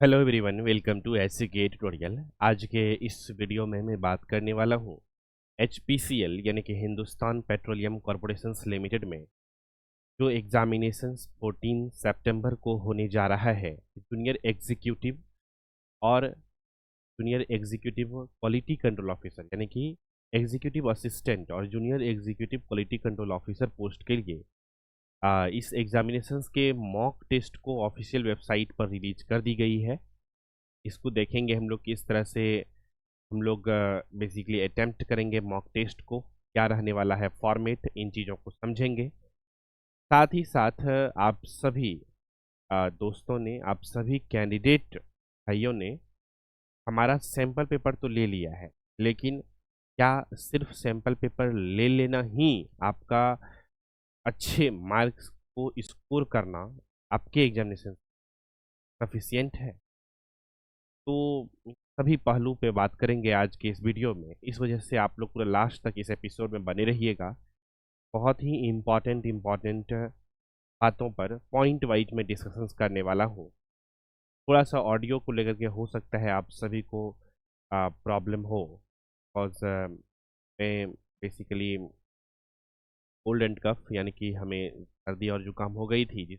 Hello everyone, welcome to SCK tutorial. आज के इस वीडियो में मैं बात करने वाला हूँ एचपीसीएल यानी कि हिंदुस्तान पेट्रोलियम कॉरपोरेशंस लिमिटेड में जो एग्जामिनेशंस 14 सितंबर को होने जा रहा है। जूनियर एग्जीक्यूटिव और junior executive quality control officer यानी कि एग्जीक्यूटिव असिस्टेंट और junior executive quality control officer post के लिए इस एग्जामिनेशंस के मॉक टेस्ट को ऑफिशियल वेबसाइट पर रिलीज कर दी गई है। इसको देखेंगे हम लोग किस तरह से हम लोग बेसिकली अटेम्प्ट करेंगे मॉक टेस्ट को, क्या रहने वाला है फॉर्मेट, इन चीज़ों को समझेंगे। साथ ही साथ आप सभी दोस्तों ने, आप सभी कैंडिडेट भाइयों ने हमारा सैंपल पेपर तो ले लिया है, लेकिन क्या सिर्फ सैंपल पेपर ले लेना ही आपका अच्छे मार्क्स को स्कोर करना आपके एग्जामिनेशन सफिशियंट है? तो सभी पहलू पे बात करेंगे आज के इस वीडियो में। इस वजह से आप लोग पूरा लास्ट तक इस एपिसोड में बने रहिएगा। बहुत ही इम्पॉर्टेंट बातों पर पॉइंट वाइज में डिस्कशंस करने वाला हूँ। थोड़ा सा ऑडियो को लेकर के हो सकता है आप सभी को प्रॉब्लम हो, बिकॉज मैं बेसिकली कोल्ड एंड कफ यानी कि हमें सर्दी और जुकाम हो गई थी, जिस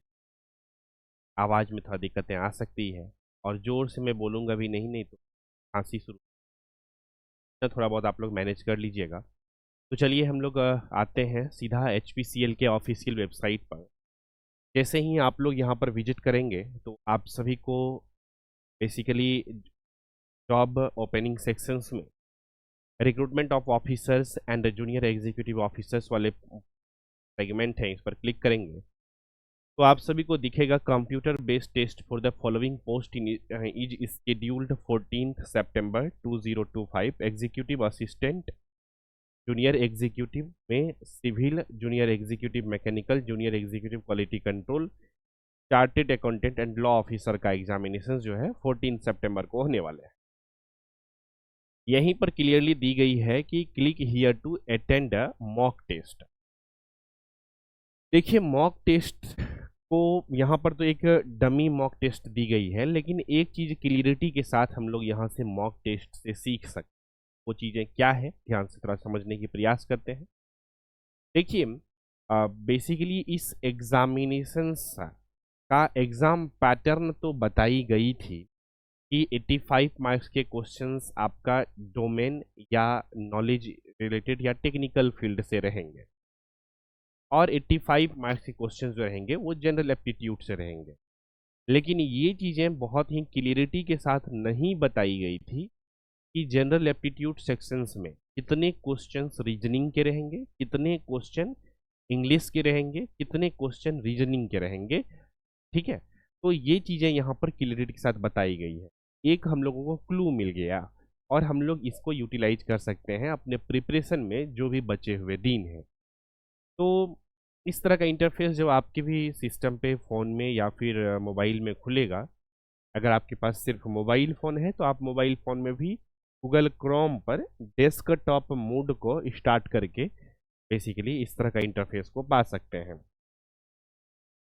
आवाज़ में थोड़ा दिक्कतें आ सकती है और ज़ोर से मैं बोलूँगा भी नहीं तो खांसी शुरू, तो थोड़ा बहुत आप लोग मैनेज कर लीजिएगा। तो चलिए हम लोग आते हैं सीधा एचपीसीएल के ऑफिशियल वेबसाइट पर। जैसे ही आप लोग यहाँ पर विजिट करेंगे तो आप सभी को बेसिकली जॉब ओपनिंग सेक्शंस में recruitment of officers and junior executive officers वाले सेगमेंट हैं, इस पर क्लिक करेंगे तो आप सभी को दिखेगा computer based test for the following post is scheduled 14 सितंबर 2025। एग्जीक्यूटिव असिस्टेंट, जूनियर एग्जीक्यूटिव में civil, junior executive mechanical, junior executive quality control, chartered accountant and law officer का एग्जामिनेशन जो है 14 सितंबर को होने वाले हैं। यहीं पर क्लियरली दी गई है कि click here to attend a mock test. देखिए मॉक टेस्ट को यहाँ पर तो एक डमी मॉक टेस्ट दी गई है, लेकिन एक चीज़ क्लियरिटी के साथ हम लोग यहाँ से मॉक टेस्ट से सीख सकते हैं। वो चीज़ें क्या है, ध्यान से थोड़ा समझने की प्रयास करते हैं। देखिए बेसिकली इस एग्जामिनेशंस का एग्ज़ाम पैटर्न तो बताई गई थी कि 85 मार्क्स के क्वेश्चंस आपका डोमेन या नॉलेज रिलेटेड या टेक्निकल फील्ड से रहेंगे और 85 मार्क्स के क्वेश्चंस जो रहेंगे वो जनरल एप्टीट्यूड से रहेंगे। लेकिन ये चीज़ें बहुत ही क्लियरिटी के साथ नहीं बताई गई थी कि जनरल एप्टीट्यूड सेक्शंस में कितने क्वेश्चंस रीजनिंग के रहेंगे, कितने क्वेश्चन इंग्लिश के रहेंगे, कितने क्वेश्चन रीजनिंग के रहेंगे। ठीक है, तो ये चीज़ें यहाँ पर क्लियरिटी के साथ बताई गई है। एक हम लोगों को क्लू मिल गया और हम लोग इसको यूटिलाइज कर सकते हैं अपने प्रिपरेशन में जो भी बचे हुए दिन हैं। तो इस तरह का इंटरफेस जब आपके भी सिस्टम पे फ़ोन में या फिर मोबाइल में खुलेगा, अगर आपके पास सिर्फ मोबाइल फ़ोन है तो आप मोबाइल फ़ोन में भी गूगल क्रोम पर डेस्कटॉप मोड को स्टार्ट करके बेसिकली इस तरह का इंटरफेस को पा सकते हैं।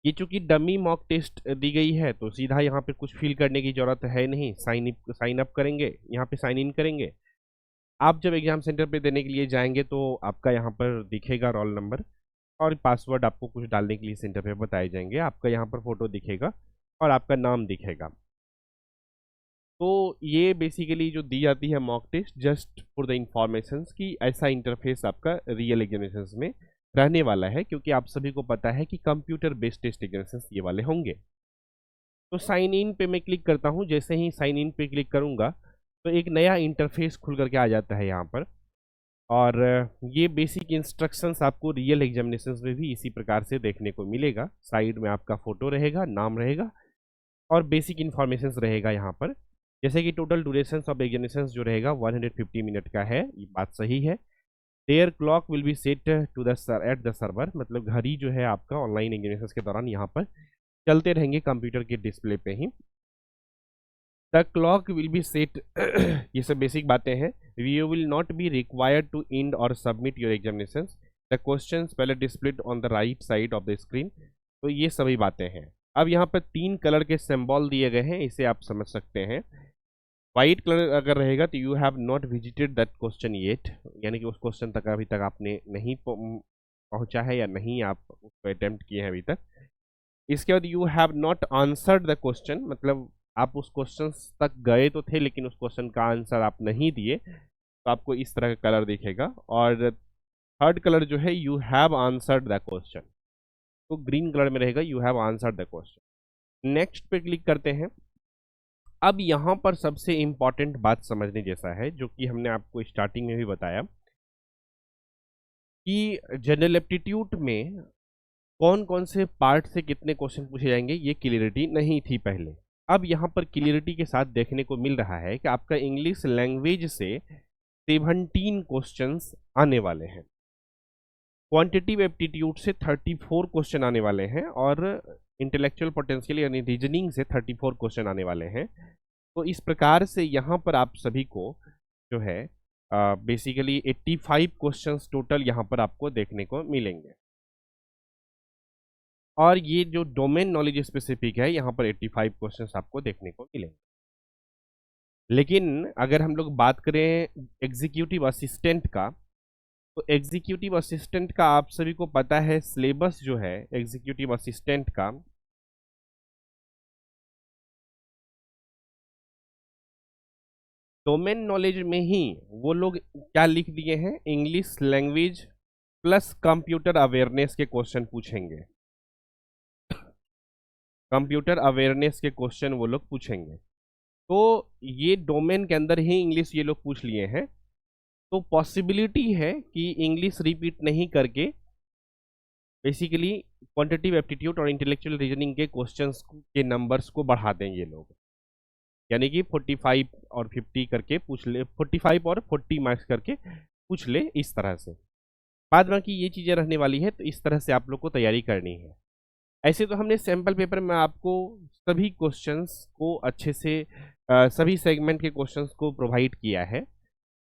ये चूंकि डमी मॉक टेस्ट दी गई है तो सीधा यहाँ पे कुछ फिल करने की ज़रूरत है नहीं। साइन अप करेंगे, यहाँ पे साइन इन करेंगे। आप जब एग्ज़ाम सेंटर पे देने के लिए जाएंगे तो आपका यहाँ पर दिखेगा रोल नंबर और पासवर्ड आपको कुछ डालने के लिए सेंटर पे बताए जाएंगे। आपका यहाँ पर फोटो दिखेगा और आपका नाम दिखेगा। तो ये बेसिकली जो दी जाती है mock test just for the information कि ऐसा इंटरफेस आपका रियल एग्जामिनेशन में रहने वाला है, क्योंकि आप सभी को पता है कि कंप्यूटर बेस्ड टेस्ट एग्जामिनेशन ये वाले होंगे। तो साइन इन पे मैं क्लिक करता हूँ। जैसे ही साइन इन पे क्लिक करूँगा तो एक नया इंटरफेस खुल करके आ जाता है यहाँ पर, और ये बेसिक इंस्ट्रक्शंस आपको रियल एग्जामिनेशंस में भी इसी प्रकार से देखने को मिलेगा। साइड में आपका फोटो रहेगा, नाम रहेगा और बेसिक इन्फॉर्मेशंस रहेगा यहाँ पर। जैसे कि टोटल ड्यूरेशन ऑफ एग्जामिनेशंस जो रहेगा 150 मिनट का है, ये बात सही है। Their clock will be set to the at the server, मतलब घड़ी जो है आपका ऑनलाइन एग्जामिनेशंस के दौरान यहाँ पर चलते रहेंगे कंप्यूटर के डिस्प्ले पे ही। The clock will be set ये सब बेसिक बातें हैं। You will not be required to end और submit your examination. The questions पहले displayed on the right side of the screen. तो ये सभी बातें हैं। अब यहाँ पर 3 कलर के सिंबल दिए गए हैं, इसे आप समझ सकते हैं। वाइट कलर अगर रहेगा तो you have not visited that question yet, यानी कि उस क्वेश्चन तक अभी तक आपने नहीं पहुंचा है या नहीं आप उसको अटेम्प्ट किए हैं अभी तक। इसके बाद you have not answered the question, मतलब आप उस क्वेश्चन तक गए तो थे लेकिन उस क्वेश्चन का आंसर आप नहीं दिए, तो आपको इस तरह का कलर दिखेगा। और थर्ड कलर जो है you have answered the question, तो ग्रीन कलर में रहेगा you have answered the question. Next पे क्लिक करते हैं। अब यहाँ पर सबसे इंपॉर्टेंट बात समझने जैसा है, जो कि हमने आपको स्टार्टिंग में भी बताया कि जनरल एप्टीट्यूड में कौन कौन से पार्ट से कितने क्वेश्चन पूछे जाएंगे, ये क्लियरिटी नहीं थी पहले। अब यहाँ पर क्लियरिटी के साथ देखने को मिल रहा है कि आपका इंग्लिश लैंग्वेज से 17 क्वेश्चंस आने वाले हैं, क्वांटिटिव एप्टीट्यूड से 34 क्वेश्चन आने वाले हैं, और इंटेलेक्चुअल पोटेंशियल यानी रीजनिंग से 34 क्वेश्चन आने वाले हैं। तो इस प्रकार से यहाँ पर आप सभी को जो है बेसिकली 85 क्वेश्चंस टोटल यहाँ पर आपको देखने को मिलेंगे। और ये जो डोमेन नॉलेज स्पेसिफिक है, यहाँ पर 85 क्वेश्चंस आपको देखने को मिलेंगे। लेकिन अगर हम लोग बात करें एग्जीक्यूटिव असिस्टेंट का, तो एग्जीक्यूटिव असिस्टेंट का आप सभी को पता है सिलेबस जो है एग्जीक्यूटिव असिस्टेंट का, डोमेन नॉलेज में ही वो लोग क्या लिख दिए हैं, English language plus computer awareness के क्वेश्चन पूछेंगे। कंप्यूटर अवेयरनेस के क्वेश्चन वो लोग पूछेंगे, तो ये डोमेन के अंदर ही इंग्लिश ये लोग पूछ लिए हैं। तो पॉसिबिलिटी है कि इंग्लिश रिपीट नहीं करके बेसिकली क्वांटिटिव एप्टीट्यूड और इंटेलेक्चुअल रीजनिंग के क्वेश्चंस के नंबर्स को बढ़ा दें ये लोग, यानी कि 45 और 50 करके पूछ ले, 45 और 40 मार्क्स करके पूछ ले, इस तरह से। बाद बाकी ये चीज़ें रहने वाली है, तो इस तरह से आप लोग को तैयारी करनी है। ऐसे तो हमने सैम्पल पेपर में आपको सभी क्वेश्चंस को अच्छे से सभी सेगमेंट के क्वेश्चंस को प्रोवाइड किया है।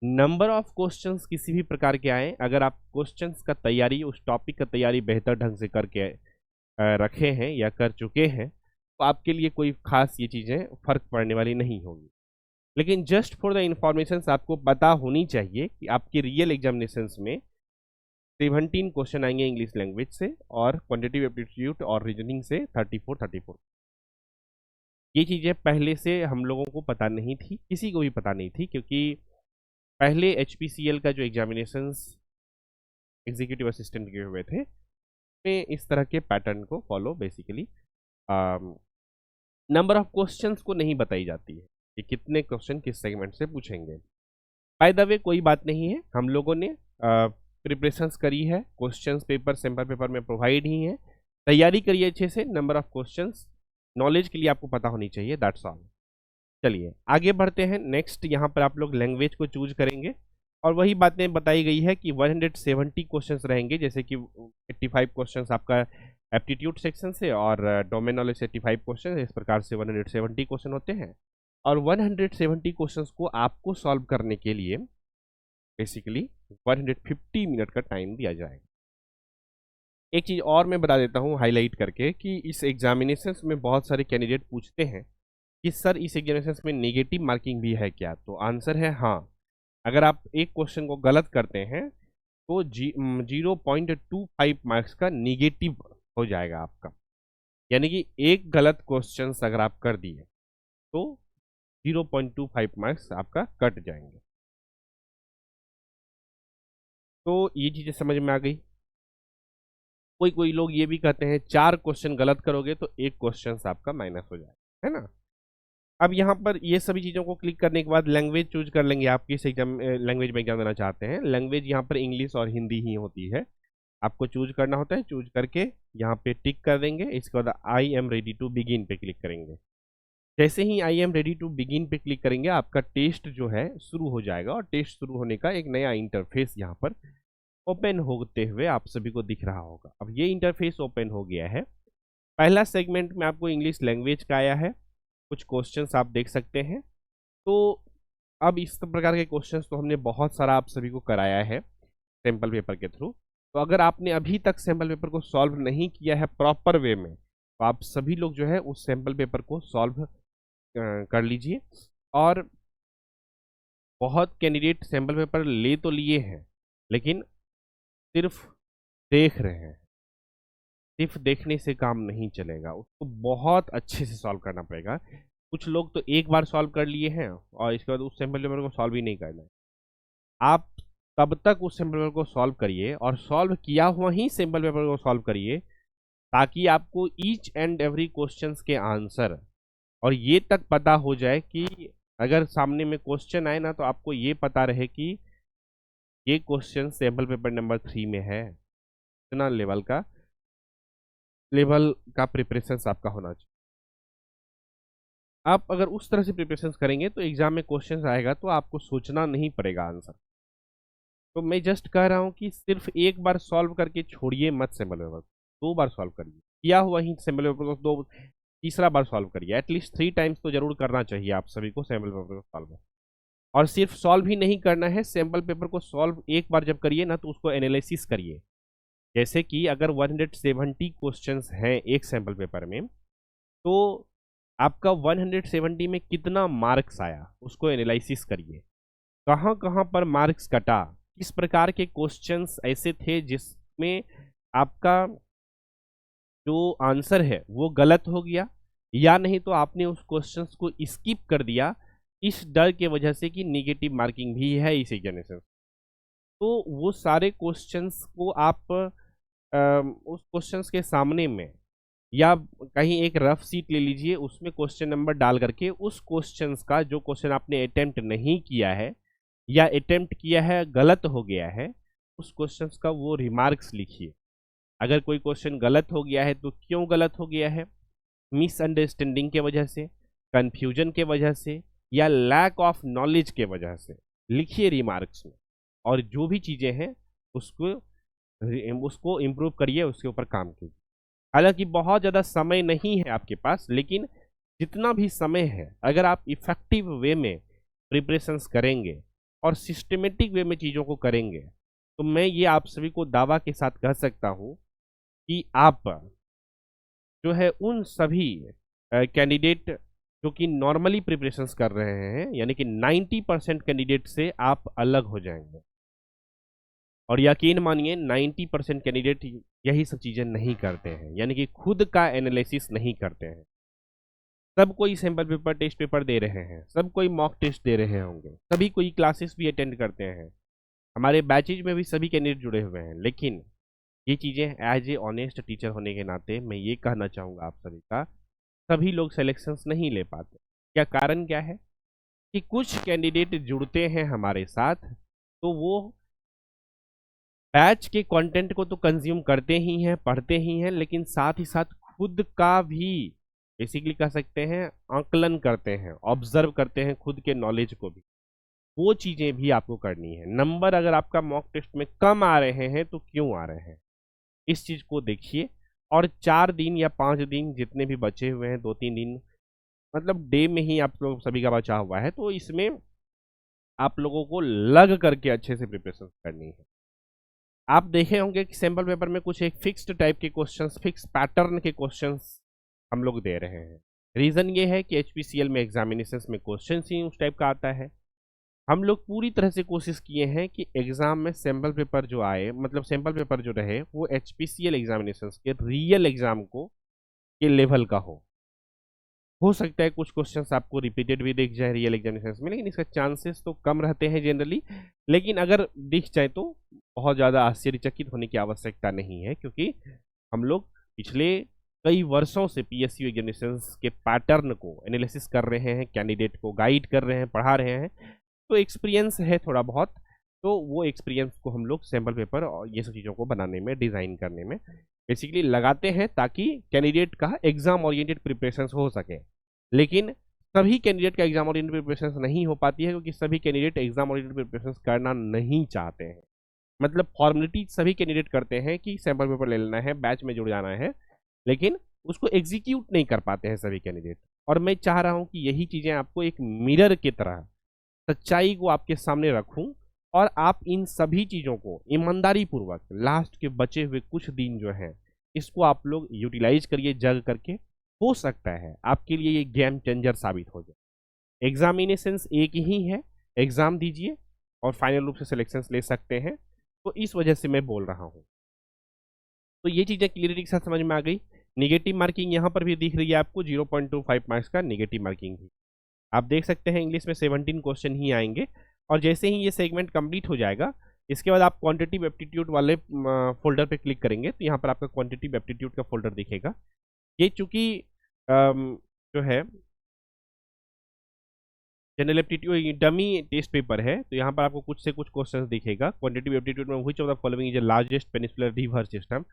नंबर ऑफ क्वेश्चंस किसी भी प्रकार के आए, अगर आप क्वेश्चंस का तैयारी, उस टॉपिक का तैयारी बेहतर ढंग से करके रखे हैं या कर चुके हैं, तो आपके लिए कोई खास ये चीज़ें फर्क पड़ने वाली नहीं होंगी। लेकिन जस्ट फॉर द इंफॉर्मेशन आपको पता होनी चाहिए कि आपके रियल एग्जामिनेशंस में 17 क्वेश्चन आएंगे इंग्लिश लैंग्वेज से, और क्वांटिटिव एप्टीट्यूड और रीजनिंग से 34। ये चीज़ें पहले से हम लोगों को पता नहीं थी, किसी को भी पता नहीं थी, क्योंकि पहले HPCL का जो एग्जामिनेशंस एग्जीक्यूटिव असिस्टेंट के हुए थे, में इस तरह के पैटर्न को follow basically number of questions को नहीं बताई जाती है कि कितने क्वेश्चन किस सेगमेंट से पूछेंगे। बाय द वे कोई बात नहीं है, हम लोगों ने प्रिपरेशंस करी है, क्वेश्चंस पेपर सैम्पल पेपर में प्रोवाइड ही है, तैयारी करिए अच्छे से। नंबर ऑफ क्वेश्चंस नॉलेज के लिए आपको पता होनी चाहिए, दैट्स ऑल। चलिए आगे बढ़ते हैं। नेक्स्ट यहाँ पर आप लोग लैंग्वेज को चूज करेंगे, और वही बातें बताई गई है कि 170 क्वेश्चंस रहेंगे, जैसे कि 85 क्वेश्चंस आपका एप्टीट्यूड सेक्शन से, और डोमेन नॉलेज से 85 क्वेश्चन, इस प्रकार से 170 क्वेश्चन होते हैं। और 170 क्वेश्चंस को आपको सॉल्व करने के लिए बेसिकली 150 मिनट का टाइम दिया जाएगा। एक चीज़ और मैं बता देता हूँ हाईलाइट करके कि इस एग्जामिनेशन में बहुत सारे कैंडिडेट पूछते हैं कि सर इस एग्जामिनेशन में नेगेटिव मार्किंग भी है क्या, तो आंसर है हाँ। अगर आप एक क्वेश्चन को गलत करते हैं तो 0.25 मार्क्स का निगेटिव हो जाएगा आपका, यानी कि एक गलत क्वेश्चन अगर आप कर दिए तो 0.25 मार्क्स आपका कट जाएंगे। तो ये चीज़ें समझ में आ गई। कोई लोग ये भी कहते हैं 4 क्वेश्चन गलत करोगे तो एक क्वेश्चन आपका माइनस हो जाएगा, है ना। अब यहाँ पर ये सभी चीज़ों को क्लिक करने के बाद लैंग्वेज चूज कर लेंगे, आप किस एग्जाम लैंग्वेज में एग्जाम देना चाहते हैं। लैंग्वेज यहाँ पर इंग्लिश और हिंदी ही होती है, आपको चूज करना होता है। चूज करके यहाँ पे टिक कर देंगे, इसके बाद I am ready to begin पे क्लिक करेंगे। जैसे ही I am ready to begin पे क्लिक करेंगे, आपका टेस्ट जो है शुरू हो जाएगा, और टेस्ट शुरू होने का एक नया इंटरफेस यहाँ पर ओपन होते हुए आप सभी को दिख रहा होगा। अब ये इंटरफेस ओपन हो गया है। पहला सेगमेंट में आपको इंग्लिश लैंग्वेज का आया है, कुछ क्वेश्चंस आप देख सकते हैं। तो अब इस प्रकार के क्वेश्चंस तो हमने बहुत सारा आप सभी को कराया है सैम्पल पेपर के थ्रू। तो अगर आपने अभी तक सैम्पल पेपर को सॉल्व नहीं किया है प्रॉपर वे में, तो आप सभी लोग जो है उस सैम्पल पेपर को सॉल्व कर लीजिए। और बहुत कैंडिडेट सैम्पल पेपर ले तो लिए हैं, लेकिन सिर्फ देख रहे हैं। सिर्फ देखने से काम नहीं चलेगा, उसको बहुत अच्छे से सॉल्व करना पड़ेगा। कुछ लोग तो एक बार सॉल्व कर लिए हैं और इसके बाद उस सैम्पल पेपर को सॉल्व ही नहीं करना है। आप तब तक उस सैम्पल पेपर को सॉल्व करिए और सॉल्व किया हुआ ही सैम्पल पेपर को सॉल्व करिए, ताकि आपको ईच एंड एवरी क्वेश्चंस के आंसर और ये तक पता हो जाए कि अगर सामने में क्वेश्चन आए ना, तो आपको ये पता रहे कि ये क्वेश्चन सैम्पल पेपर नंबर 3 में है। इतना लेवल का प्रिपरेशन आपका होना चाहिए। आप अगर उस तरह से प्रिपरेशन करेंगे तो एग्जाम में क्वेश्चन आएगा तो आपको सोचना नहीं पड़ेगा आंसर। तो मैं जस्ट कह रहा हूँ कि सिर्फ एक बार सॉल्व करके छोड़िए मत सैम्पल पेपर, 2 बार सॉल्व करिए। किया हुआ ही सैम्पल पेपर को तीसरा बार सॉल्व करिए। एटलीस्ट 3 टाइम्स तो जरूर करना चाहिए आप सभी को सैम्पल पेपर को सॉल्व। और सिर्फ सॉल्व ही नहीं करना है, सैम्पल पेपर को सॉल्व एक बार जब करिए ना, तो उसको एनालिसिस करिए। जैसे कि अगर 170 क्वेश्चंस हैं एक सैम्पल पेपर में, तो आपका 170 में कितना मार्क्स आया उसको एनालिसिस करिए। कहाँ कहाँ पर मार्क्स कटा, किस प्रकार के क्वेश्चंस ऐसे थे जिसमें आपका जो आंसर है वो गलत हो गया, या नहीं तो आपने उस क्वेश्चंस को स्किप कर दिया इस डर के वजह से कि नेगेटिव मार्किंग भी है इस एग्जामिनेशन। तो वो सारे क्वेश्चंस को आप उस क्वेश्चंस के सामने में या कहीं एक रफ सीट ले लीजिए, उसमें क्वेश्चन नंबर डाल करके उस क्वेश्चंस का जो क्वेश्चन आपने अटेम्प्ट नहीं किया है या अटेम्प्ट किया है गलत हो गया है, उस क्वेश्चंस का वो रिमार्क्स लिखिए। अगर कोई क्वेश्चन गलत हो गया है तो क्यों गलत हो गया है, मिसअंडरस्टैंडिंग के वजह से, कंफ्यूजन के वजह से, या लैक ऑफ नॉलेज के वजह से, लिखिए रिमार्क्स में। और जो भी चीज़ें हैं उसको उसको इम्प्रूव करिए, उसके ऊपर काम कीजिए। हालांकि बहुत ज़्यादा समय नहीं है आपके पास, लेकिन जितना भी समय है अगर आप इफ़ेक्टिव वे में प्रिपरेशंस करेंगे और सिस्टमेटिक वे में चीज़ों को करेंगे, तो मैं ये आप सभी को दावा के साथ कह सकता हूँ कि आप जो है उन सभी कैंडिडेट जो कि नॉर्मली प्रिपरेशंस कर रहे हैं, यानी कि 90% कैंडिडेट से आप अलग हो जाएंगे। और यकीन मानिए 90% कैंडिडेट यही सब चीज़ें नहीं करते हैं, यानी कि खुद का एनालिसिस नहीं करते हैं। सब कोई सैम्पल पेपर टेस्ट पेपर दे रहे हैं, सब कोई मॉक टेस्ट दे रहे होंगे, सभी कोई क्लासेस भी अटेंड करते हैं, हमारे बैचेज में भी सभी कैंडिडेट जुड़े हुए हैं। लेकिन ये चीज़ें एज ए ऑनेस्ट टीचर होने के नाते मैं ये कहना चाहूँगा आप सभी का, सभी लोग सिलेक्शंस नहीं ले पाते। क्या कारण क्या है कि कुछ कैंडिडेट जुड़ते हैं हमारे साथ, तो वो बैच के कंटेंट को तो कंज्यूम करते ही हैं, पढ़ते ही हैं, लेकिन साथ ही साथ खुद का भी बेसिकली कह सकते हैं आकलन करते हैं, ऑब्जर्व करते हैं खुद के नॉलेज को भी। वो चीज़ें भी आपको करनी है। नंबर अगर आपका मॉक टेस्ट में कम आ रहे हैं तो क्यों आ रहे हैं, इस चीज़ को देखिए। और 4 दिन या 5 दिन जितने भी बचे हुए हैं, 2-3 दिन मतलब डे में ही आप लोग सभी का बचा हुआ है, तो इसमें आप लोगों को लग करके अच्छे से प्रिपरेशन करनी है। आप देखे होंगे कि सैम्पल पेपर में कुछ एक फिक्स्ड टाइप के क्वेश्चंस, फिक्स पैटर्न के क्वेश्चंस हम लोग दे रहे हैं। रीज़न ये है कि HPCL में एग्जामिनेशंस में क्वेश्चन ही उस टाइप का आता है। हम लोग पूरी तरह से कोशिश किए हैं कि एग्ज़ाम में सैम्पल पेपर जो आए, मतलब सैम्पल पेपर जो रहे वो HPCL एग्जामिनेशंस के रियल एग्ज़ाम को के लेवल का हो सकता है कुछ क्वेश्चंस आपको रिपीटेड भी दिख जाए रियल एग्जामिनेशंस में, लेकिन इसका चांसेस तो कम रहते हैं जनरली। लेकिन अगर दिख जाए तो बहुत ज़्यादा आश्चर्यचकित होने की आवश्यकता नहीं है, क्योंकि हम लोग पिछले कई वर्षों से PSU एग्जामिनेशंस के पैटर्न को एनालिसिस कर रहे हैं, कैंडिडेट को गाइड कर रहे हैं, पढ़ा रहे हैं, तो एक्सपीरियंस है थोड़ा बहुत। तो वो एक्सपीरियंस को हम लोग सैम्पल पेपर और ये सब चीज़ों को बनाने में, डिज़ाइन करने में बेसिकली लगाते हैं, ताकि कैंडिडेट का एग्जाम ओरिएंटेड प्रिपरेशन हो सके। लेकिन सभी कैंडिडेट का एग्जाम ओरिएंटेड प्रिपरेशन नहीं हो पाती है, क्योंकि सभी कैंडिडेट एग्जाम ओरिएंटेड प्रिपरेशन करना नहीं चाहते हैं। मतलब फॉर्मेलिटी सभी कैंडिडेट करते हैं कि सैम्पल पेपर ले लेना है, बैच में जुड़ जाना है, लेकिन उसको एग्जीक्यूट नहीं कर पाते हैं सभी कैंडिडेट। और मैं चाह रहा हूँ कि यही चीज़ें आपको एक मिरर की तरह सच्चाई को आपके सामने रखूं, और आप इन सभी चीज़ों को ईमानदारी पूर्वक लास्ट के बचे हुए कुछ दिन जो हैं इसको आप लोग यूटिलाइज करिए जग करके, हो सकता है आपके लिए ये गेम चेंजर साबित हो जाए। एग्जामिनेशंस एक ही है, एग्जाम दीजिए और फाइनल रूप से सिलेक्शंस ले सकते हैं, तो इस वजह से मैं बोल रहा हूँ। तो ये चीज़ें क्लियरिटी के साथ समझ में आ गई। निगेटिव मार्किंग यहाँ पर भी दिख रही है आपको, 0.25 मार्क्स का निगेटिव मार्किंग भी आप देख सकते हैं। इंग्लिश में 17 क्वेश्चन ही आएंगे, और जैसे ही ये सेगमेंट कंप्लीट हो जाएगा, इसके बाद आप क्वांटिटिव एप्टीट्यूड वाले फोल्डर पे क्लिक करेंगे तो यहाँ पर आपका क्वांटिटिव एप्टीट्यूड का फोल्डर दिखेगा। ये चूंकि जो है general aptitude dummy test paper है, तो यहाँ पर आपको कुछ से कुछ क्वेश्चंस दिखेगा। क्वांटिटिव एप्टीट्यूड में which of the following is the largest peninsular river system.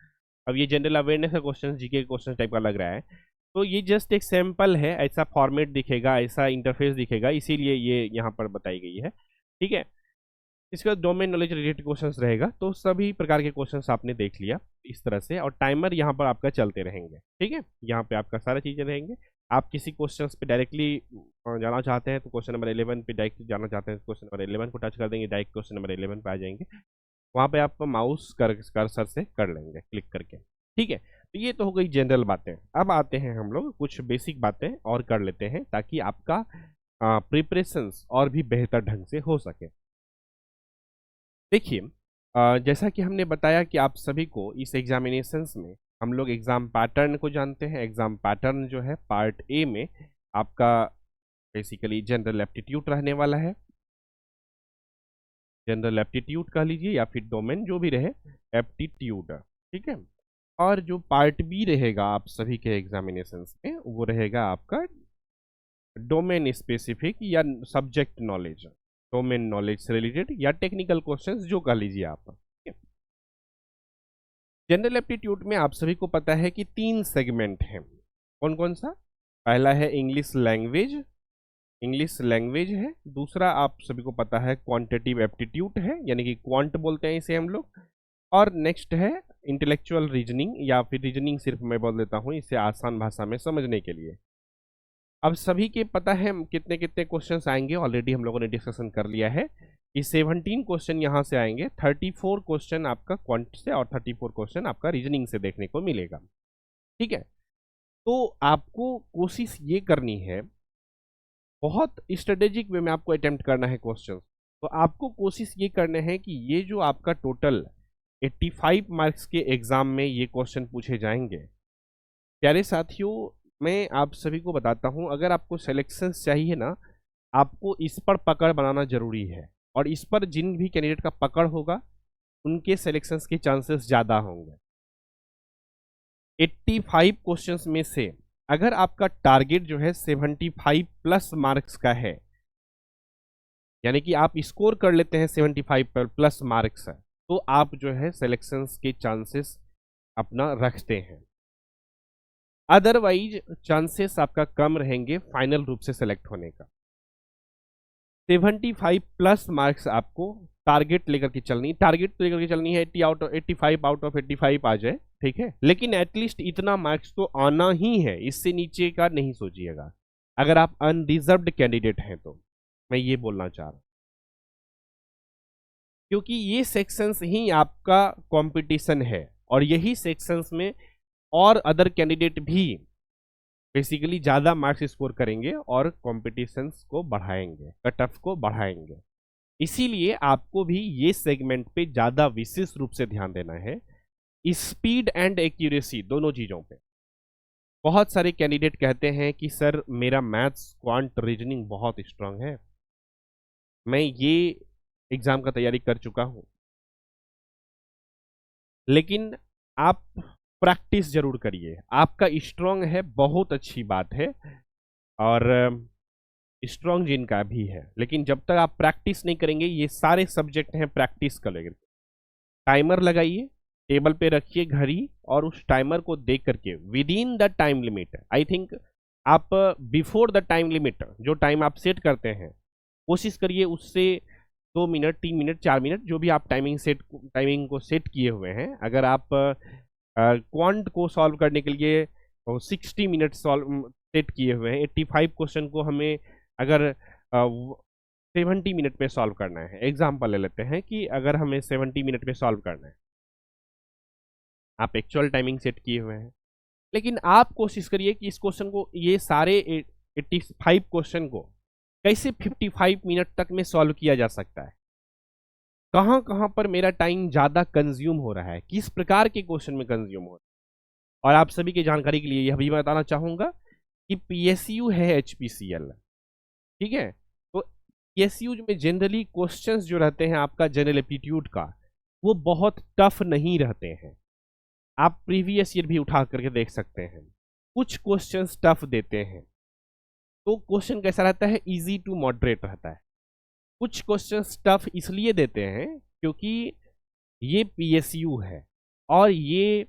अब ये जनरल अवेयरनेस का क्वेश्चन, जीके क्वेश्चन टाइप का लग रहा है, तो ये जस्ट एक सैंपल है, ऐसा फॉर्मेट दिखेगा, ऐसा इंटरफेस दिखेगा, इसीलिए ये यहाँ पर बताई गई है। ठीक है, इसका डोमेन नॉलेज रिलेटेड क्वेश्चंस रहेगा, तो सभी प्रकार के क्वेश्चंस आपने देख लिया इस तरह से, और टाइमर यहाँ पर आपका चलते रहेंगे। ठीक है, यहाँ पे आपका सारा चीज़ें रहेंगे। आप किसी क्वेश्चंस पे डायरेक्टली जाना चाहते हैं तो क्वेश्चन नंबर 11 पे डायरेक्ट जाना चाहते हैं तो क्वेश्चन नंबर 11 को टच कर देंगे, डायरेक्ट क्वेश्चन नंबर 11 पे आ जाएंगे। वहाँ पे आप माउस कर्सर से कर लेंगे क्लिक करके। ठीक है, तो ये तो हो गई जनरल बातें। अब आते हैं हम लोग कुछ बेसिक बातें और कर लेते हैं, ताकि आपका प्रिपरेशंस और भी बेहतर ढंग से हो सके। देखिए, जैसा कि हमने बताया कि आप सभी को इस एग्जामिनेशंस में हम लोग एग्ज़ाम पैटर्न को जानते हैं। एग्ज़ाम पैटर्न जो है पार्ट ए में आपका बेसिकली जनरल एप्टीट्यूड रहने वाला है, जनरल एप्टीट्यूड कह लीजिए या फिर डोमेन जो भी रहे, एप्टीट्यूड। ठीक है, और जो पार्ट बी रहेगा आप सभी के एग्जामिनेशंस में, वो रहेगा आपका डोमेन स्पेसिफिक या सब्जेक्ट नॉलेज, डोमेन नॉलेज से रिलेटेड या टेक्निकल क्वेश्चंस जो कह लीजिए आप। जनरल एप्टीट्यूड में आप सभी को पता है कि 3 सेगमेंट हैं। कौन कौन सा? पहला है इंग्लिश लैंग्वेज, इंग्लिश लैंग्वेज है। दूसरा आप सभी को पता है क्वांटिटिव एप्टीट्यूड है, यानी कि क्वांट बोलते हैं इसे हम लोग। और नेक्स्ट है इंटेलेक्चुअल रीजनिंग, या फिर रीजनिंग सिर्फ मैं बोल देता हूँ इसे आसान भाषा में समझने के लिए। अब सभी के पता है कितने कितने क्वेश्चंस आएंगे, ऑलरेडी हम लोगों ने डिस्कशन कर लिया है कि 17 क्वेश्चन यहाँ से आएंगे, 34 क्वेश्चन आपका क्वांट से और 34 क्वेश्चन आपका रीजनिंग से देखने को मिलेगा। ठीक है, तो आपको कोशिश ये करनी है, बहुत स्ट्रेटेजिक वे में आपको अटेम्प्ट करना है क्वेश्चन। तो आपको कोशिश ये करना है कि ये जो आपका टोटल 85 मार्क्स के एग्जाम में ये क्वेश्चन पूछे जाएंगे। प्यारे साथियों, मैं आप सभी को बताता हूं, अगर आपको सिलेक्शन चाहिए ना, आपको इस पर पकड़ बनाना जरूरी है, और इस पर जिन भी कैंडिडेट का पकड़ होगा उनके सिलेक्शंस के चांसेस ज़्यादा होंगे। 85 क्वेश्चंस में से अगर आपका टारगेट जो है 75 प्लस मार्क्स का है, यानी कि आप स्कोर कर लेते हैं 75 प्लस मार्क्स, तो आप जो है सिलेक्शंस के चांसेस अपना रखते हैं। अदरवाइज चांसेस आपका कम रहेंगे फाइनल रूप से सेलेक्ट होने का। 75 प्लस मार्क्स आपको टारगेट लेकर के चलनी, टारगेट तो लेकर के चलनी है 85 आउट ऑफ 85 आ जाए, ठीक है, लेकिन एटलीस्ट इतना मार्क्स तो आना ही है, इससे नीचे का नहीं सोचिएगा। अगर आप अनरिजर्व्ड कैंडिडेट हैं तो मैं ये बोलना चाह रहा हूं, क्योंकि ये सेक्शंस ही आपका कंपटीशन है, और यही सेक्शंस में और अदर कैंडिडेट भी बेसिकली ज़्यादा मार्क्स स्कोर करेंगे और कॉम्पिटिशन्स को बढ़ाएंगे, कट ऑफ को बढ़ाएंगे। इसीलिए आपको भी ये सेगमेंट पे ज़्यादा विशेष रूप से ध्यान देना है, स्पीड एंड एक्यूरेसी दोनों चीज़ों पे। बहुत सारे कैंडिडेट कहते हैं कि सर मेरा मैथ्स क्वांट रीजनिंग बहुत स्ट्रांग है, मैं ये एग्ज़ाम का तैयारी कर चुका हूँ, लेकिन आप प्रैक्टिस जरूर करिए। आपका स्ट्रांग है, बहुत अच्छी बात है, और स्ट्रांग जिनका भी है, लेकिन जब तक आप प्रैक्टिस नहीं करेंगे, ये सारे सब्जेक्ट हैं प्रैक्टिस करेंगे। टाइमर लगाइए, टेबल पे रखिए घड़ी, और उस टाइमर को देख करके with in the time limit, I think आप बिफोर द टाइम लिमिट जो टाइम आप सेट करते हैं, कोशिश करिए उससे 2 मिनट 3 मिनट 4 मिनट जो भी आप टाइमिंग को सेट किए हुए हैं, अगर आप क्वांट को सॉल्व करने के लिए 60 मिनट सॉल्व सेट किए हुए हैं, 85 क्वेश्चन को हमें अगर 70 मिनट में सॉल्व करना है, एग्जाम्पल ले लेते हैं कि अगर हमें 70 मिनट में सॉल्व करना है, आप एक्चुअल टाइमिंग सेट किए हुए हैं, लेकिन आप कोशिश करिए कि इस क्वेश्चन को, ये सारे 85 क्वेश्चन को कैसे 55 मिनट तक में सॉल्व किया जा सकता है, कहाँ कहाँ पर मेरा टाइम ज़्यादा कंज्यूम हो रहा है, किस प्रकार के क्वेश्चन में कंज्यूम हो रहा है। और आप सभी की जानकारी के लिए यह भी बताना चाहूँगा कि पीएसयू है एचपीसीएल, ठीक है। तो पीएसयू में जनरली क्वेश्चंस जो रहते हैं आपका जनरल एप्टीट्यूड का, वो बहुत टफ नहीं रहते हैं। आप प्रीवियस ईयर भी उठा करके देख सकते हैं, कुछ क्वेश्चंस टफ देते हैं। तो क्वेश्चन कैसा रहता है, इजी टू मॉडरेट रहता है। कुछ क्वेश्चंस टफ इसलिए देते हैं क्योंकि ये पीएसयू है और ये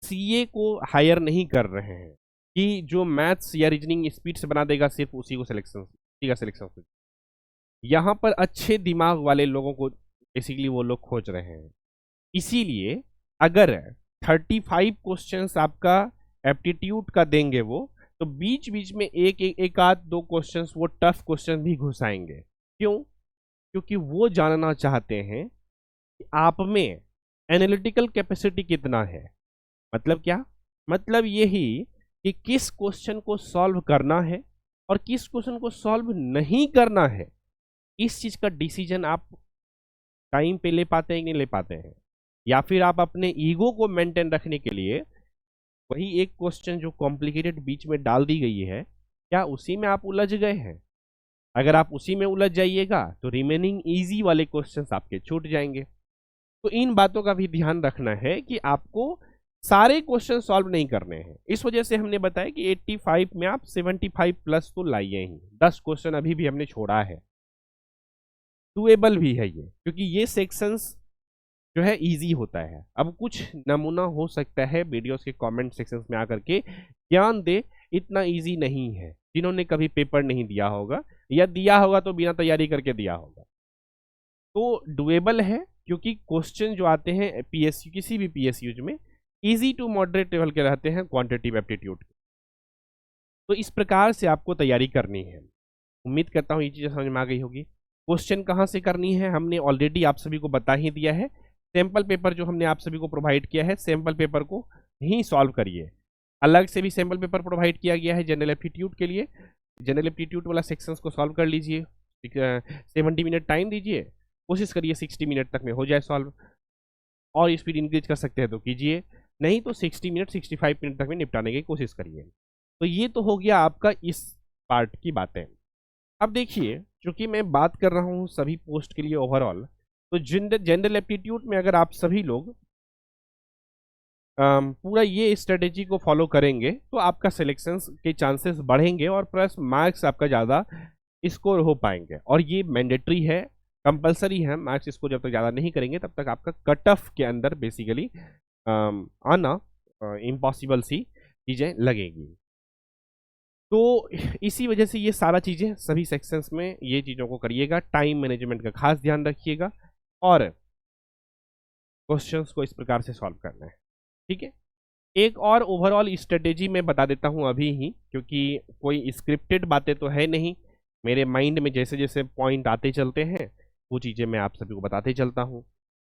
सीए को हायर नहीं कर रहे हैं कि जो मैथ्स या रीजनिंग स्पीड से बना देगा सिर्फ उसी को उसी का सिलेक्शन। यहाँ पर अच्छे दिमाग वाले लोगों को बेसिकली वो लोग खोज रहे हैं। इसीलिए अगर 35 क्वेश्चंस आपका एप्टीट्यूड का देंगे वो, तो बीच बीच में एक आध दो क्वेश्चंस वो टफ क्वेश्चन भी घुसाएंगे। क्यों? क्योंकि वो जानना चाहते हैं कि आप में एनालिटिकल कैपेसिटी कितना है। मतलब क्या? मतलब यही कि किस क्वेश्चन को सॉल्व करना है और किस क्वेश्चन को सॉल्व नहीं करना है। इस चीज का डिसीजन आप टाइम पे ले पाते हैं कि नहीं ले पाते हैं, या फिर आप अपने ईगो को मेंटेन रखने के लिए वही एक क्वेश्चन जो कॉम्प्लिकेटेड बीच में डाल दी गई है, क्या उसी में आप उलझ गए हैं? अगर आप उसी में उलझ जाइएगा तो रिमेनिंग इजी वाले क्वेश्चंस आपके छूट जाएंगे। तो इन बातों का भी ध्यान रखना है कि आपको सारे क्वेश्चन सॉल्व नहीं करने हैं। इस वजह से हमने बताया कि 85 में आप 75 प्लस तो लाइए ही, 10 क्वेश्चन अभी भी हमने छोड़ा है। डुएबल भी है ये, क्योंकि ये सेक्शंस जो है इजी होता है। अब कुछ नमूना हो सकता है वीडियोस के कमेंट सेक्शंस में आकर के ज्ञान दे, इतना इजी नहीं है। जिन्होंने कभी पेपर नहीं दिया होगा या दिया होगा तो बिना तैयारी करके दिया होगा। तो डुएबल है, क्योंकि क्वेश्चन जो आते हैं पीएसयू, किसी भी पीएसयू में इजी टू मॉडरेट लेवल के रहते हैं क्वांटिटेटिव एप्टीट्यूड। तो इस प्रकार से आपको तैयारी करनी है। उम्मीद करता हूँ ये चीज़ समझ में आ गई होगी। क्वेश्चन कहाँ से करनी है हमने ऑलरेडी आप सभी को बता ही दिया है। सैंपल पेपर जो हमने आप सभी को प्रोवाइड किया है, सैंपल पेपर को ही सॉल्व करिए। अलग से भी सैंपल पेपर प्रोवाइड किया गया है जनरल एप्टीट्यूड के लिए। जनरल एप्टीट्यूड वाला सेक्शंस को सॉल्व कर लीजिए, 70 मिनट टाइम दीजिए, कोशिश करिए 60 मिनट तक में हो जाए सॉल्व। और स्पीड इंक्रीज कर सकते हैं तो कीजिए, नहीं तो 60 मिनट 65 मिनट तक में निपटाने की कोशिश करिए। तो ये तो हो गया आपका इस पार्ट की बातें। अब देखिए, चूंकि मैं बात कर रहा हूँ सभी पोस्ट के लिए ओवरऑल, तो जनरल एप्टीट्यूड में अगर आप सभी लोग पूरा ये स्ट्रेटेजी को फॉलो करेंगे तो आपका सिलेक्शन के चांसेस बढ़ेंगे और प्लस मार्क्स आपका ज़्यादा स्कोर हो पाएंगे। और ये मैंडेटरी है, कंपलसरी है। मार्क्स स्कोर जब तक ज़्यादा नहीं करेंगे तब तक आपका कट ऑफ के अंदर बेसिकली आना इम्पॉसिबल सी चीज़ें लगेगी। तो इसी वजह से ये सारा चीज़ें सभी सेक्शंस में ये चीज़ों को करिएगा। टाइम मैनेजमेंट का खास ध्यान रखिएगा और क्वेश्चंस को इस प्रकार से सॉल्व करना है, ठीक है। एक और ओवरऑल स्ट्रेटेजी मैं बता देता हूँ अभी ही, क्योंकि कोई स्क्रिप्टेड बातें तो है नहीं, मेरे माइंड में जैसे जैसे पॉइंट आते चलते हैं वो चीज़ें मैं आप सभी को बताते चलता हूँ।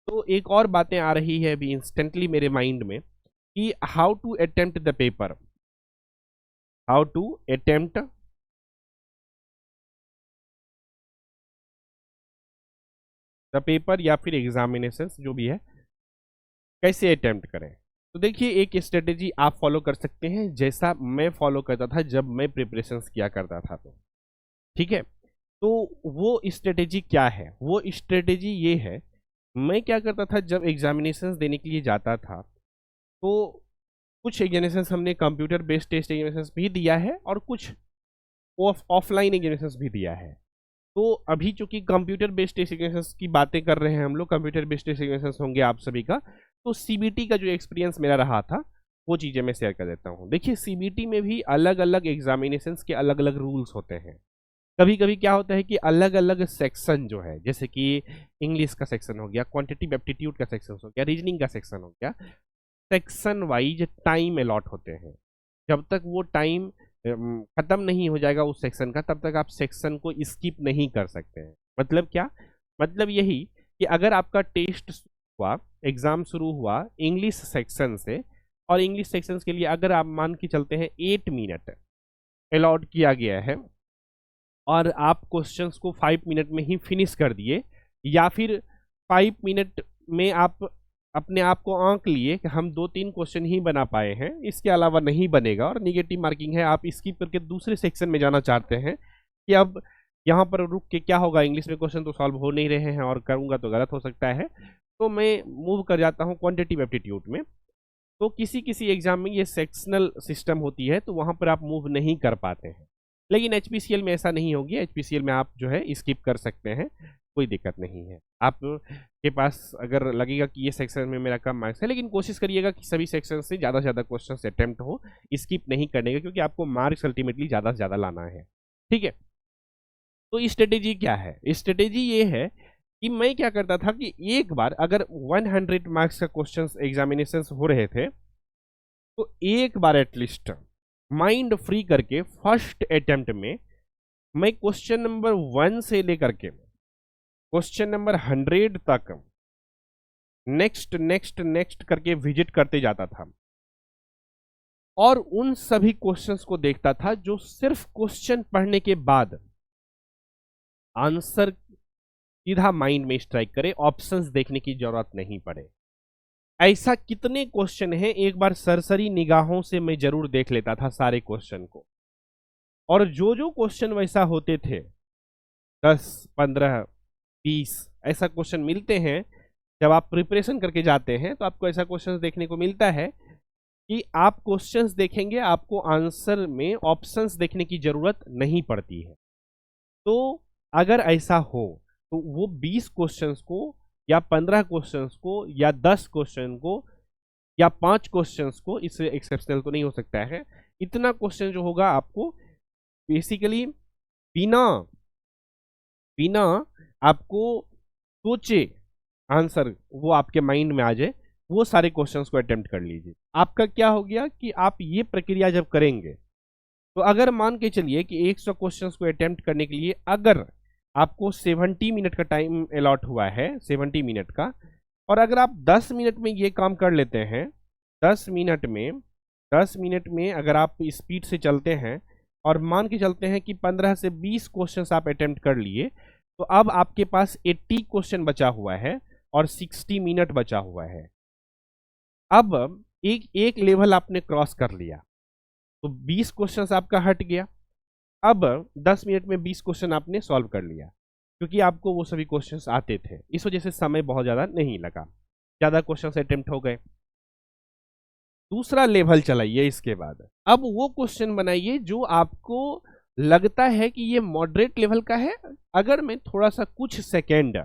तो एक और बातें आ रही है अभी इंस्टेंटली मेरे माइंड में कि how to attempt the paper, how to attempt the paper या फिर एग्जामिनेशन जो भी है, कैसे अटेम्प्ट करें। तो देखिए, एक स्ट्रेटेजी आप फॉलो कर सकते हैं जैसा मैं फॉलो करता था जब मैं प्रिपरेशंस किया करता था, तो ठीक है। तो वो स्ट्रेटेजी क्या है? वो स्ट्रेटेजी ये है, मैं क्या करता था जब एग्जामिनेशंस देने के लिए जाता था तो कुछ एग्जामिनेशंस हमने कंप्यूटर बेस्ड टेस्ट एग्जामिनेशंस भी दिया है और कुछ ऑफलाइन एग्जामिनेशंस भी दिया है। तो अभी चूंकि कंप्यूटर बेस्ड टेस्ट एग्जामिनेशंस की बातें कर रहे हैं हम लोग, कंप्यूटर बेस्ड टेस्ट एग्जामिनेशंस होंगे आप सभी का, तो सीबीटी का जो एक्सपीरियंस मेरा रहा था वो चीज़ें मैं शेयर कर देता हूँ। देखिए, सीबीटी में भी अलग अलग एग्जामिनेशंस के अलग अलग रूल्स होते हैं। कभी कभी क्या होता है कि अलग अलग सेक्शन जो है, जैसे कि इंग्लिश का सेक्शन हो गया, क्वांटिटेटिव एप्टीट्यूड का सेक्शन हो गया, रीजनिंग का सेक्शन हो गया, सेक्शन वाइज टाइम अलॉट होते हैं। जब तक वो टाइम खत्म नहीं हो जाएगा उस सेक्शन का, तब तक आप सेक्शन को स्किप नहीं कर सकते हैं। मतलब क्या? मतलब यही कि अगर आपका टेस्ट हुआ, एग्ज़ाम शुरू हुआ इंग्लिश सेक्शन से, और इंग्लिश सेक्शन के लिए अगर आप मान के चलते हैं 8 मिनट अलॉट किया गया है और आप क्वेश्चंस को 5 मिनट में ही फिनिश कर दिए, या फिर 5 मिनट में आप अपने आप को आंक लिए कि हम 2-3 क्वेश्चन ही बना पाए हैं, इसके अलावा नहीं बनेगा और निगेटिव मार्किंग है, आप स्किप करके दूसरे सेक्शन में जाना चाहते हैं कि अब यहाँ पर रुक के क्या होगा, इंग्लिश में क्वेश्चन तो सॉल्व हो नहीं रहे हैं और करूँगा तो गलत हो सकता है, तो मैं मूव कर जाता हूँ क्वांटिटिव एप्टीट्यूड में। तो किसी किसी एग्जाम में ये सेक्शनल सिस्टम होती है तो वहाँ पर आप मूव नहीं कर पाते हैं, लेकिन एचपीसीएल में ऐसा नहीं होगी। एचपीसीएल में आप जो है स्किप कर सकते हैं, कोई दिक्कत नहीं है। आप के पास अगर लगेगा कि ये सेक्शन में मेरा कम मार्क्स है, लेकिन कोशिश करिएगा कि सभी सेक्शन से ज़्यादा क्वेश्चन अटेम्प्ट हो, स्किप नहीं करने का, क्योंकि आपको मार्क्स अल्टीमेटली ज़्यादा से ज़्यादा लाना है। ठीक है, तो स्ट्रेटेजी क्या है? स्ट्रेटेजी ये है कि मैं क्या करता था कि एक बार अगर 100 मार्क्स का क्वेश्चन एग्जामिनेशन हो रहे थे तो एक बार एटलीस्ट माइंड फ्री करके फर्स्ट अटेम्प्ट में मैं क्वेश्चन नंबर 1 से लेकर के क्वेश्चन नंबर 100 तक नेक्स्ट नेक्स्ट नेक्स्ट करके विजिट करते जाता था और उन सभी क्वेश्चंस को देखता था जो सिर्फ क्वेश्चन पढ़ने के बाद आंसर सीधा माइंड में स्ट्राइक करे, ऑप्शंस देखने की जरूरत नहीं पड़े। ऐसा कितने क्वेश्चन हैं, एक बार सरसरी निगाहों से मैं जरूर देख लेता था सारे क्वेश्चन को, और जो जो क्वेश्चन वैसा होते थे 10, 15, 20 ऐसा क्वेश्चन मिलते हैं। जब आप प्रिपरेशन करके जाते हैं तो आपको ऐसा क्वेश्चन देखने को मिलता है कि आप क्वेश्चंस देखेंगे, आपको आंसर में ऑप्शंस देखने की जरूरत नहीं पड़ती है। तो अगर ऐसा हो तो वो 20 क्वेश्चंस को या 15 क्वेश्चंस को या 10 क्वेश्चन को या 5 क्वेश्चंस को, इससे एक्सेप्शनल तो नहीं हो सकता है, इतना क्वेश्चन जो होगा आपको बेसिकली बिना आपको सोचे आंसर वो आपके माइंड में आ जाए, वो सारे क्वेश्चंस को अटेम्प्ट कर लीजिए। आपका क्या हो गया कि आप ये प्रक्रिया जब करेंगे तो अगर मान के चलिए कि 100 क्वेश्चंस को अटेम्प्ट करने के लिए अगर आपको 70 मिनट का टाइम अलॉट हुआ है, 70 मिनट का, और अगर आप 10 मिनट में ये काम कर लेते हैं, 10 मिनट में अगर आप स्पीड से चलते हैं और मान के चलते हैं कि 15 से 20 क्वेश्चंस आप अटेम्प्ट कर लिए, तो अब आपके पास 80 क्वेश्चन बचा हुआ है और 60 मिनट बचा हुआ है। अब एक लेवल आपने क्रॉस कर लिया तो 20 क्वेश्चंस आपका हट गया। अब 10 मिनट में 20 क्वेश्चन आपने सॉल्व कर लिया, क्योंकि आपको वो सभी क्वेश्चंस आते थे, इस वजह से समय बहुत ज़्यादा नहीं लगा, ज़्यादा क्वेश्चंस अटेम्प्ट हो गए। दूसरा लेवल चलाइए इसके बाद, अब वो क्वेश्चन बनाइए जो आपको लगता है कि ये मॉडरेट लेवल का है, अगर मैं थोड़ा सा कुछ सेकेंड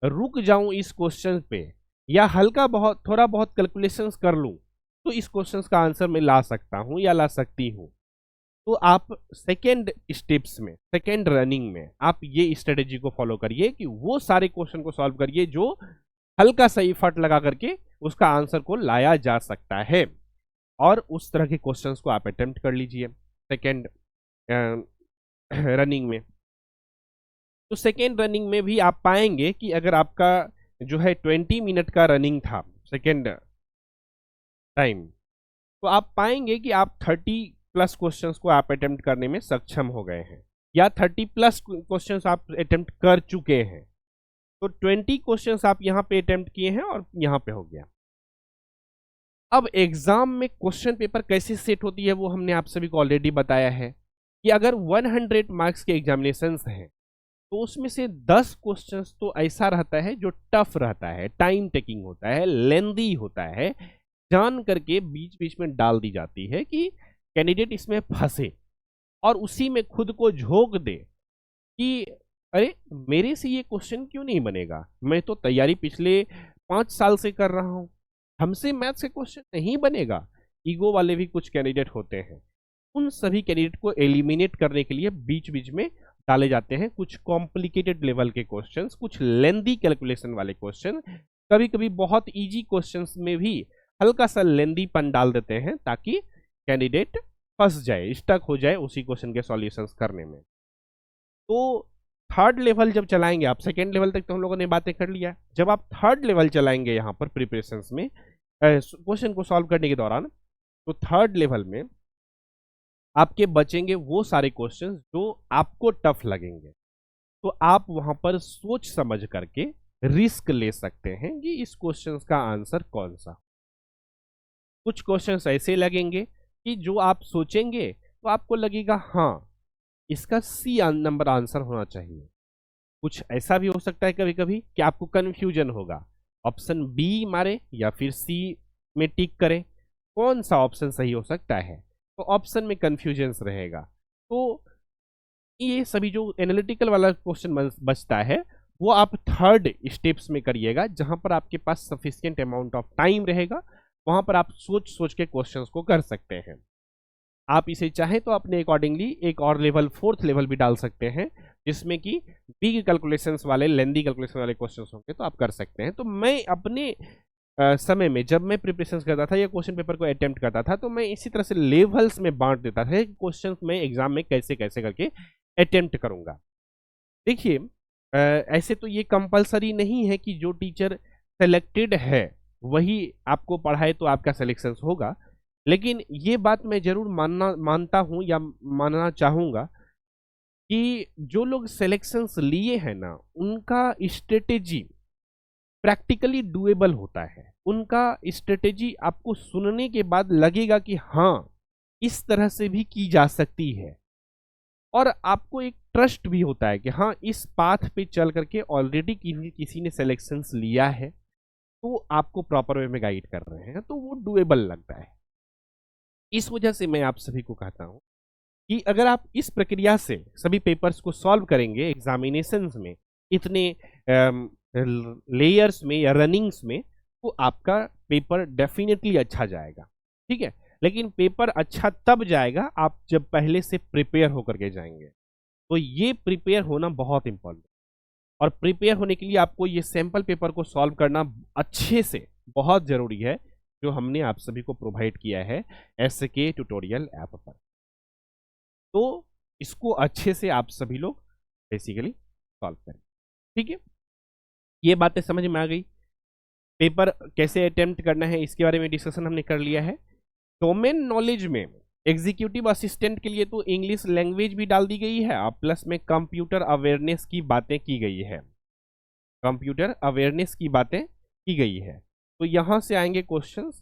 रुक जाऊं इस क्वेश्चन पे या थोड़ा बहुत कैलकुलेशंस कर लूं तो इस क्वेश्चन का आंसर मैं ला सकता हूं या ला सकती हूं। तो आप सेकेंड स्टेप्स में, सेकेंड रनिंग में आप ये स्ट्रेटेजी को फॉलो करिए कि वो सारे क्वेश्चन को सॉल्व करिए जो हल्का सा एफर्ट लगा करके उसका आंसर को लाया जा सकता है, और उस तरह के क्वेश्चंस को आप अटेम्प्ट कर लीजिए सेकेंड रनिंग में। तो सेकेंड रनिंग में भी आप पाएंगे कि अगर आपका जो है 20 मिनट का रनिंग था सेकेंड टाइम, तो आप पाएंगे कि आप 30+ क्वेश्चंस को आप अटेम्प्ट करने में सक्षम हो गए हैं, या 30+ क्वेश्चंस आप अटेम्प्ट कर चुके हैं। तो 20 क्वेश्चंस आप यहाँ पे अटेम्प्ट किए हैं और यहाँ पे हो गया। अब एग्जाम में क्वेश्चन पेपर कैसे सेट होती है वो हमने आप सभी को ऑलरेडी बताया है कि अगर 100 मार्क्स के एग्जामिनेशंस हैं तो उसमें से 10 क्वेश्चंस तो ऐसा रहता है जो टफ रहता है, टाइम टेकिंग होता है, लेंदी होता है, जान करके बीच बीच में डाल दी जाती है कि कैंडिडेट इसमें फंसे और उसी में खुद को झोंक दे कि अरे मेरे से ये क्वेश्चन क्यों नहीं बनेगा, मैं तो तैयारी पिछले 5 साल से कर रहा हूँ, हमसे मैथ्स के क्वेश्चन नहीं बनेगा। ईगो वाले भी कुछ कैंडिडेट होते हैं, उन सभी कैंडिडेट को एलिमिनेट करने के लिए बीच बीच में डाले जाते हैं कुछ कॉम्प्लिकेटेड लेवल के क्वेश्चंस, कुछ लेंदी कैलकुलेशन वाले क्वेश्चन, कभी कभी बहुत इजी क्वेश्चंस में भी हल्का सा लेंदीपन डाल देते हैं ताकि कैंडिडेट फंस जाए, स्टक हो जाए उसी क्वेश्चन के सॉल्यूशंस करने में। तो थर्ड लेवल जब चलाएंगे आप, सेकेंड लेवल तक तो हम लोगों ने बातें कर लिया है, जब आप थर्ड लेवल चलाएंगे यहाँ पर प्रिपरेशंस में क्वेश्चन को सॉल्व करने के दौरान, तो थर्ड लेवल में आपके बचेंगे वो सारे क्वेश्चंस जो आपको टफ लगेंगे। तो आप वहां पर सोच समझ करके रिस्क ले सकते हैं कि इस क्वेश्चंस का आंसर कौन सा। कुछ क्वेश्चंस ऐसे लगेंगे कि जो आप सोचेंगे तो आपको लगेगा हाँ इसका सी नंबर आंसर होना चाहिए। कुछ ऐसा भी हो सकता है कभी कभी कि आपको कंफ्यूजन होगा, ऑप्शन बी मारे या फिर सी में टिक करें, कौन सा ऑप्शन सही हो सकता है, तो ऑप्शन में कंफ्यूजन रहेगा। तो ये सभी जो एनालिटिकल वाला क्वेश्चन बचता है वो आप थर्ड स्टेप्स में करिएगा, जहां पर आपके पास सफिशिएंट अमाउंट ऑफ टाइम रहेगा, वहां पर आप सोच सोच के क्वेश्चंस को कर सकते हैं। आप इसे चाहें तो अपने अकॉर्डिंगली एक और लेवल, फोर्थ लेवल भी डाल सकते हैं, जिसमें कि बिग कैलकुलेशंस वाले, लेंदी कैलकुलेशन वाले क्वेश्चंस होंगे, तो आप कर सकते हैं। तो मैं अपने समय में जब मैं प्रिपरेशन करता था या क्वेश्चन पेपर को अटेम्प्ट करता था, तो मैं इसी तरह से लेवल्स में बांट देता था कि क्वेश्चन में एग्जाम में कैसे कैसे करके अटेम्प्ट करूंगा। देखिए ऐसे तो ये कंपलसरी नहीं है कि जो टीचर सेलेक्टेड है वही आपको पढ़ाए तो आपका सिलेक्शन होगा, लेकिन ये बात मैं जरूर मानता हूं या मानना चाहूंगा कि जो लोग सिलेक्शंस लिए हैं ना, उनका स्ट्रेटेजी प्रैक्टिकली डुएबल होता है। उनका स्ट्रेटेजी आपको सुनने के बाद लगेगा कि हाँ इस तरह से भी की जा सकती है, और आपको एक ट्रस्ट भी होता है कि हाँ इस पाथ पे चल करके ऑलरेडी किसी ने सिलेक्शंस लिया है तो आपको प्रॉपर वे में गाइड कर रहे हैं, तो वो डुएबल लगता है। इस वजह से मैं आप सभी को कहता हूं कि अगर आप इस प्रक्रिया से सभी पेपर्स को सॉल्व करेंगे एग्जामिनेशंस में, इतने लेयर्स में या रनिंग्स में, तो आपका पेपर डेफिनेटली अच्छा जाएगा। ठीक है, लेकिन पेपर अच्छा तब जाएगा आप जब पहले से प्रिपेयर होकर के जाएंगे। तो ये प्रिपेयर होना बहुत इंपॉर्टेंट, और प्रिपेयर होने के लिए आपको ये सैंपल पेपर को सॉल्व करना अच्छे से बहुत जरूरी है, जो हमने आप सभी को प्रोवाइड किया है एसके ट्यूटोरियल ऐप पर। तो इसको अच्छे से आप सभी लोग बेसिकली सॉल्व करें। ठीक है, ये बातें समझ में आ गई। पेपर कैसे अटेम्प्ट करना है इसके बारे में डिस्कशन हमने कर लिया है। डोमेन नॉलेज में एग्जीक्यूटिव असिस्टेंट के लिए तो इंग्लिश लैंग्वेज भी डाल दी गई है, और प्लस में कंप्यूटर अवेयरनेस की बातें की गई है, कंप्यूटर अवेयरनेस की बातें की गई है। तो यहाँ से आएंगे क्वेश्चंस।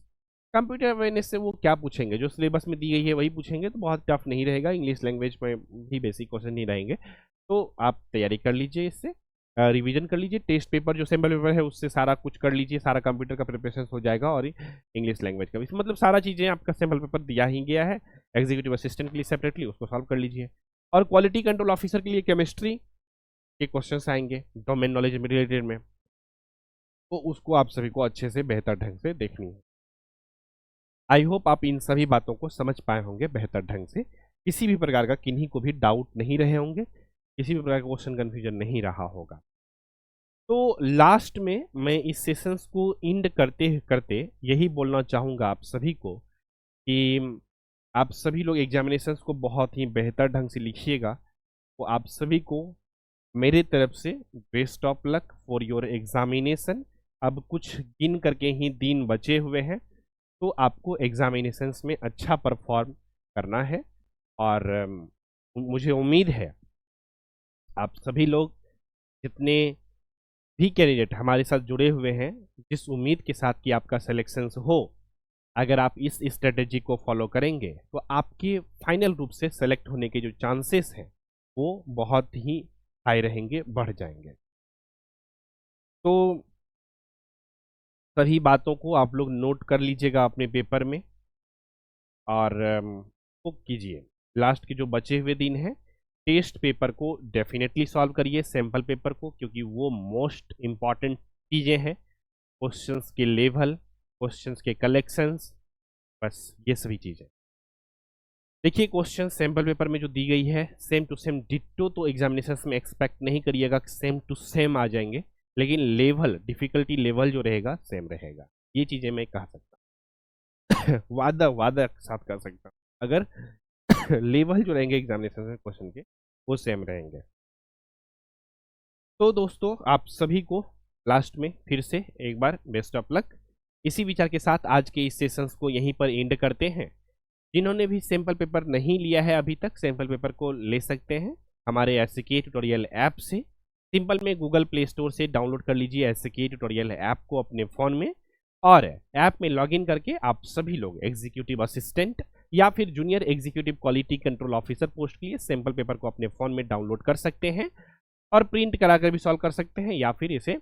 कंप्यूटर अवेयरनेस से वो क्या पूछेंगे, जो सिलेबस में दी गई है वही पूछेंगे, तो बहुत टफ नहीं रहेगा। इंग्लिश लैंग्वेज में भी बेसिक क्वेश्चन नहीं रहेंगे, तो आप तैयारी कर लीजिए, इससे रिवीजन कर लीजिए। टेस्ट पेपर जो सैम्पल पेपर है उससे सारा कुछ कर लीजिए, सारा कंप्यूटर का प्रिपरेशन हो जाएगा, और इंग्लिश लैंग्वेज का भी, मतलब सारा चीज़ें आपका सैम्पल पेपर दिया ही गया है। एग्जीक्यूटिव असिस्टेंट के लिए सेपरेटली उसको सॉल्व कर लीजिए, और क्वालिटी कंट्रोल ऑफिसर के लिए केमिस्ट्री के क्वेश्चन आएंगे डोमेन नॉलेज रिलेटेड में, तो उसको आप सभी को अच्छे से बेहतर ढंग से देखनी है। आई होप आप इन सभी बातों को समझ पाए होंगे बेहतर ढंग से, किसी भी प्रकार का किन्हीं को भी डाउट नहीं रहे होंगे, किसी भी प्रकार का क्वेश्चन कन्फ्यूजन नहीं रहा होगा। तो लास्ट में मैं इस सेशंस को इंड करते करते यही बोलना चाहूँगा आप सभी को कि आप सभी लोग एग्जामिनेशंस को बहुत ही बेहतर ढंग से लिखिएगा। तो आप सभी को मेरे तरफ से best of luck for your examination. अब कुछ गिन करके ही दिन बचे हुए हैं, तो आपको एग्जामिनेशंस में अच्छा परफॉर्म करना है, और मुझे उम्मीद है आप सभी लोग जितने भी कैंडिडेट हमारे साथ जुड़े हुए हैं, जिस उम्मीद के साथ कि आपका सिलेक्शन हो, अगर आप इस स्ट्रेटेजी को फॉलो करेंगे तो आपके फाइनल रूप से सेलेक्ट होने के जो चांसेस हैं वो बहुत ही हाई रहेंगे, बढ़ जाएंगे। तो सभी बातों को आप लोग नोट कर लीजिएगा अपने पेपर में, और बुक कीजिए। लास्ट के जो बचे हुए दिन हैं, टेस्ट पेपर को डेफिनेटली सॉल्व करिए, सैम्पल पेपर को, क्योंकि वो मोस्ट इम्पॉर्टेंट चीज़ें हैं। क्वेश्चंस के लेवल, क्वेश्चंस के कलेक्शंस, बस ये सभी चीज़ें। देखिए क्वेश्चन सैम्पल पेपर में जो दी गई है सेम टू सेम डिट्टो तो एग्जामिनेशन में एक्सपेक्ट नहीं करिएगा सेम टू सेम आ जाएंगे, लेकिन लेवल, डिफिकल्टी लेवल जो रहेगा सेम रहेगा। ये चीज़ें मैं कह सकता हूँ वादा के साथ कह सकता हूँ, अगर लेवल जो रहेंगे एग्जामिनेशन में क्वेश्चन के वो सेम रहेंगे। तो दोस्तों आप सभी को लास्ट में फिर से एक बार बेस्ट ऑफ लक। इसी विचार के साथ आज के इस सेशंस को यहीं पर एंड करते हैं। जिन्होंने भी सैम्पल पेपर नहीं लिया है अभी तक, सैम्पल पेपर को ले सकते हैं हमारे एसके ट्यूटोरियल ऐप से। सिंपल में गूगल प्ले स्टोर से डाउनलोड कर लीजिए एसके ट्यूटोरियल ऐप को अपने फ़ोन में, और ऐप में लॉगिन करके आप सभी लोग एग्जीक्यूटिव असिस्टेंट या फिर junior executive quality control officer post के लिए सैम्पल पेपर को अपने फ़ोन में डाउनलोड कर सकते हैं और प्रिंट कराकर भी सॉल्व कर सकते हैं, या फिर इसे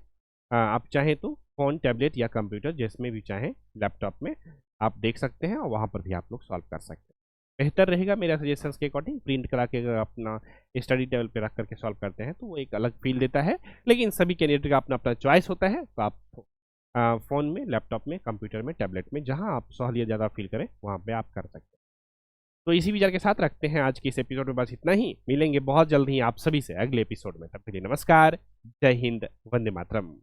आप चाहें तो फ़ोन, टैबलेट या कंप्यूटर जिसमें भी चाहें लैपटॉप में आप देख सकते हैं और वहाँ पर भी आप लोग सॉल्व कर सकते हैं। बेहतर रहेगा मेरा सजेशंस के अकॉर्डिंग प्रिंट करा के अगर अपना स्टडी टेबल पे रख करके सॉल्व करते हैं तो वो एक अलग फील देता है, लेकिन सभी कैंडिडेट का अपना अपना चॉइस होता है। तो आप फ़ोन में, लैपटॉप में, कंप्यूटर में, टैबलेट में, जहाँ आप सहूलियत ज़्यादा फील करें वहाँ पर आप कर सकते हैं। तो इसी विचार के साथ रखते हैं आज के इस एपिसोड में बस इतना ही। मिलेंगे बहुत जल्द ही आप सभी से अगले एपिसोड में, तब के लिए नमस्कार, जय हिंद, वंदे मातरम।